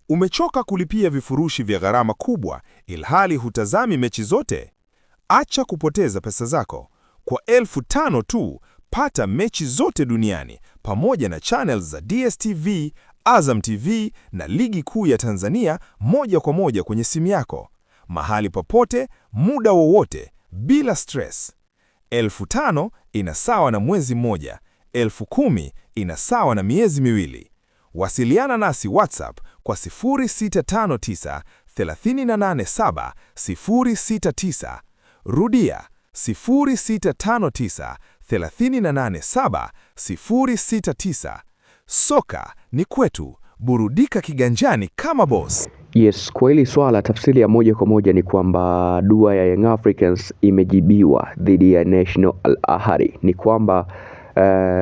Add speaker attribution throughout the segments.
Speaker 1: Umechoka kulipia vifurushi vya gharama kubwa ilhali hutazami mechi zote? Acha kupoteza pesa zako. Kwa 5,000 tu, pata mechi zote duniani pamoja na channels za DStv, Azam TV na Ligi Kuu ya Tanzania moja kwa moja kwenye simu yako. Mahali popote, muda wowote, bila stress. 5,000 ina sawa na mwezi mmoja. 10,000 ina sawa na miezi miwili. Wasiliana nasi WhatsApp kwa 0659 387 069. Rudia 0659 387 069. Soka ni kwetu, burudika kiganjani kama boss.
Speaker 2: Yes, kwa hili swala tafsiri ya moja kwa moja ni kwamba dua ya Young Africans imejibiwa dhidi ya National Al Ahly. Ni kwamba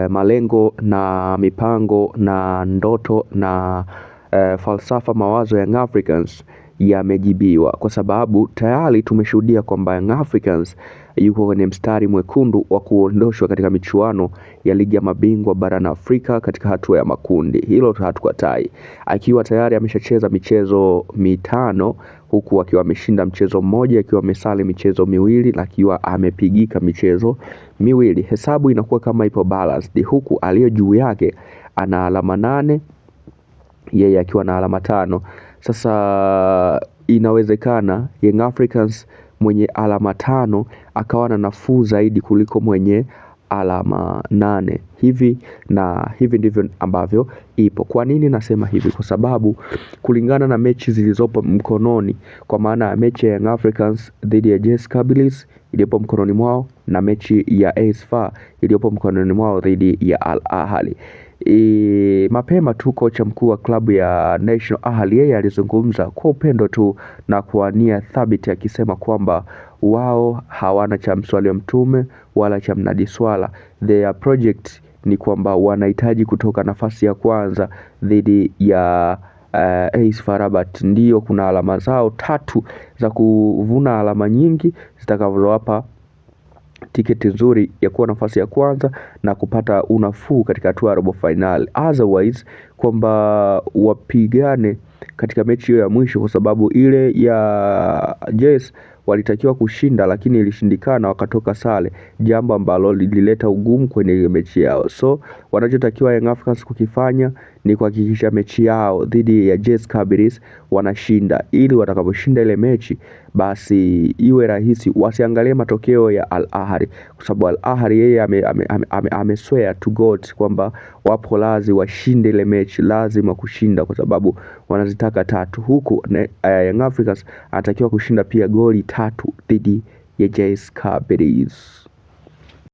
Speaker 2: malengo na mipango na ndoto na falsafa mawazo ya Young Africans yamejibiwa, kwa sababu tayari tumeshuhudia kwamba Young Africans yuko kwenye mstari mwekundu wa kuondoshwa katika michuano ya ligi ya mabingwa barani Afrika katika hatua ya makundi. Hilo hatukatai. Akiwa tayari ameshacheza michezo 5, huku akiwa ameshinda mchezo mmoja, akiwa amesali michezo miwili, na akiwa amepigika michezo miwili. Hesabu inakuwa kama ipo balanced, huku aliyo juu yake ana alama 8, yeye akiwa na alama 5. Sasa inawezekana Young Africans mwenye alama 5 akawa na nafuu zaidi kuliko mwenye alama 8. Hivi ndivyo ambavyo ipo. Kwa nini nasema hivi? Kwa sababu kulingana na mechi zilizopo mkononi, kwa maana ya mechi ya Young Africans dhidi ya JS Kabylie iliyopo mkononi mwao na mechi ya AS FAR iliyopo mkononi mwao dhidi ya Al Ahly. Mapema tu kocha mkuu wa klabu ya National Ahly yeye alizungumza kwa upendo tu na kwa nia thabiti, akisema kwamba wao hawana cha mswali wa mtume wala cha mnadi swala. Their project ni kwamba wanahitaji kutoka nafasi ya kwanza dhidi ya AS FAR Rabat. Ndio kuna alama zao 3 za kuvuna alama nyingi zitakazowapa tiketi nzuri ya kuwa nafasi ya kwanza na kupata unafuu katika hatua ya robo finali. Otherwise kwamba wapigane katika mechi hiyo ya mwisho, kwa sababu ile ya JS walitakiwa kushinda lakini ilishindikana, wakatoka sare, jambo ambalo lilileta ugumu kwenye ile mechi yao. So wanachotakiwa Young Africans kukifanya ni kuhakikisha mechi yao dhidi ya JS Kabylie wanashinda, ili watakaposhinda ile mechi basi iwe rahisi, wasiangalie matokeo ya Al Ahly, kwa sababu Al Ahly yeye ameswear to God kwamba wapo lazima washinde ile mechi, lazima kushinda kwa sababu wanazitaka 3, huku Young Africans anatakiwa kushinda pia goli 3 dhidi ya JS Kabylie.